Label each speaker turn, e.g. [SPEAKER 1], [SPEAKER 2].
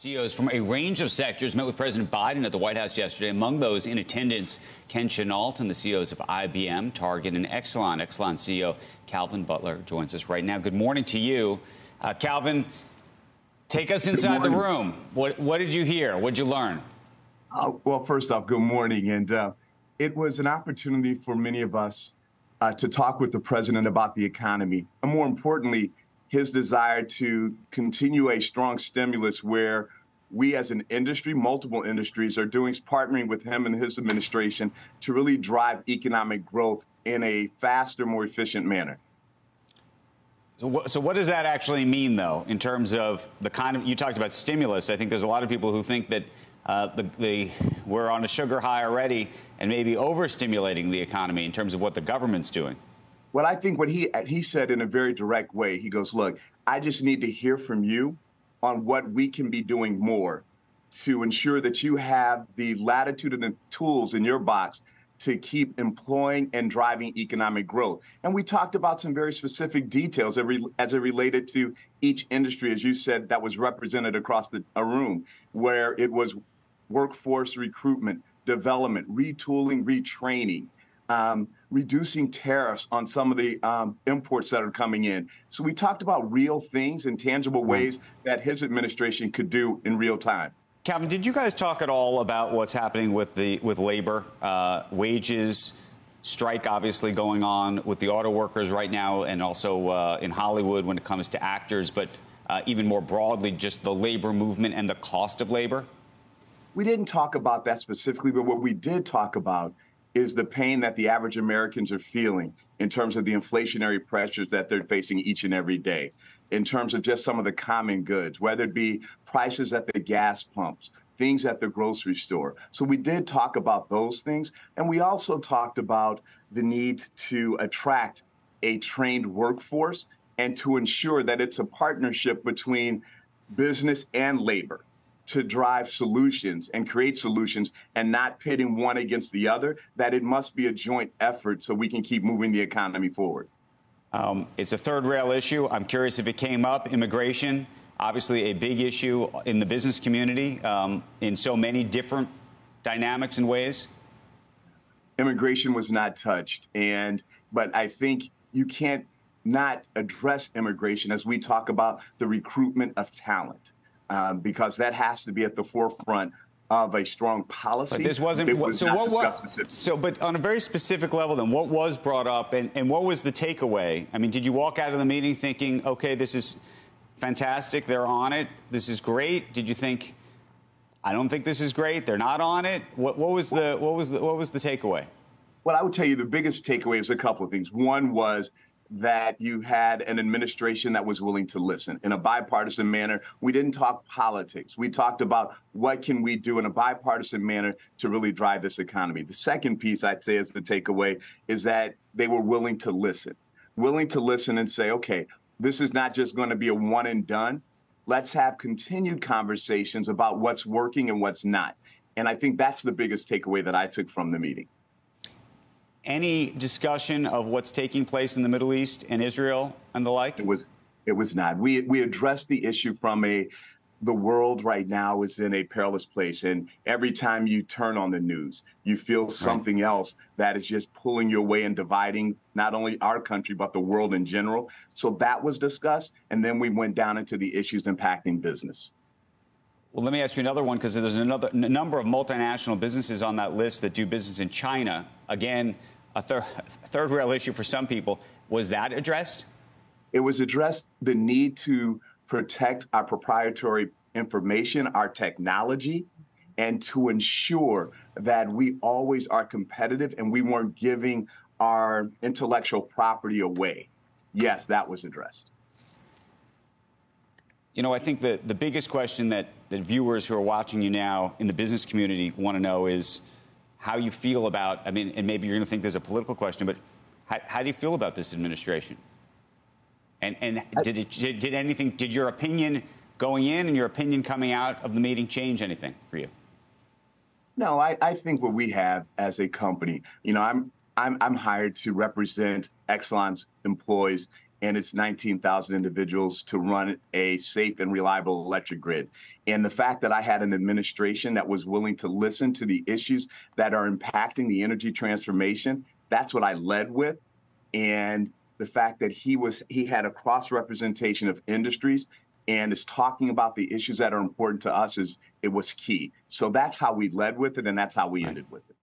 [SPEAKER 1] CEOs from a range of sectors met with President Biden at the White House yesterday. Among those in attendance, Ken Chenault and the CEOs of IBM, Target, and Exelon. Exelon CEO Calvin Butler joins us right now. Good morning to you. Calvin, take us inside the room. What did you hear? What did you learn?
[SPEAKER 2] Well, first off, good morning. And it was an opportunity for many of us to talk with the president about the economy, and more importantly, his desire to continue a strong stimulus where we as an industry, multiple industries, are partnering with him and his administration to really drive economic growth in a faster, more efficient manner.
[SPEAKER 1] So what does that actually mean, though, in terms of the kind of, you talked about stimulus. I think there's a lot of people who think that we're on a sugar high already and maybe overstimulating the economy in terms of what the government's doing.
[SPEAKER 2] Well, I think what he said in a very direct way, he goes, look, I just need to hear from you on what we can be doing more to ensure that you have the latitude and the tools in your box to keep employing and driving economic growth. And we talked about some very specific details as it related to each industry, as you said, that was represented across a room, where it was workforce recruitment, development, retooling, retraining, reducing tariffs on some of the imports that are coming in. So we talked about real things and tangible ways that his administration could do in real time.
[SPEAKER 1] Calvin, did you guys talk at all about what's happening with labor, wages, strike obviously going on with the auto workers right now, and also in Hollywood when it comes to actors, but even more broadly, just the labor movement and the cost of labor?
[SPEAKER 2] We didn't talk about that specifically, but what we did talk about is the pain that the average Americans are feeling in terms of the inflationary pressures that they're facing each and every day, in terms of just some of the common goods, whether it be prices at the gas pumps, things at the grocery store. So we did talk about those things. And we also talked about the need to attract a trained workforce and to ensure that it's a partnership between business and labor to drive solutions and create solutions, and not pitting one against the other, that it must be a joint effort so we can keep moving the economy forward.
[SPEAKER 1] It's a third rail issue. I'm curious if it came up. Immigration, obviously a big issue in the business community in so many different dynamics and ways.
[SPEAKER 2] Immigration was not touched. But I think you can't not address immigration as we talk about the recruitment of talent. Because that has to be at the forefront of a strong policy.
[SPEAKER 1] But this wasn't. But on a very specific level, then, what was brought up, and what was the takeaway? I mean, did you walk out of the meeting thinking, "Okay, this is fantastic. They're on it. This is great"? Did you think, "I don't think this is great. They're not on it"? What was the takeaway?
[SPEAKER 2] Well, I would tell you the biggest takeaway was a couple of things. One was that you had an administration that was willing to listen in a bipartisan manner. We didn't talk politics. We talked about what can we do in a bipartisan manner to really drive this economy. The second piece I'd say is the takeaway is that they were willing to listen and say, okay, this is not just going to be a one and done. Let's have continued conversations about what's working and what's not. And I think that's the biggest takeaway that I took from the meeting.
[SPEAKER 1] Any discussion of what's taking place in the Middle East and Israel and the like?
[SPEAKER 2] It was not. We addressed the issue from the world right now is in a perilous place. And every time you turn on the news, you feel something else that is just pulling you away and dividing not only our country, but the world in general. So that was discussed. And then we went down into the issues impacting business.
[SPEAKER 1] Well, let me ask you another one, because there's another number of multinational businesses on that list that do business in China. Again, a third rail issue for some people. Was that addressed?
[SPEAKER 2] It was addressed, the need to protect our proprietary information, our technology, and to ensure that we always are competitive and we weren't giving our intellectual property away. Yes, that was addressed.
[SPEAKER 1] You know, I think that the biggest question that viewers who are watching you now in the business community want to know is how you feel about, I mean, and maybe you're going to think there's a political question, but how do you feel about this administration? And did your opinion going in and your opinion coming out of the meeting change anything for you?
[SPEAKER 2] No, I think what we have as a company, you know, I'm hired to represent Exelon's employees and it's 19,000 individuals to run a safe and reliable electric grid. And the fact that I had an administration that was willing to listen to the issues that are impacting the energy transformation, that's what I led with. And the fact that he had a cross representation of industries and is talking about the issues that are important to us, it was key. So that's how we led with it, and that's how we ended with it.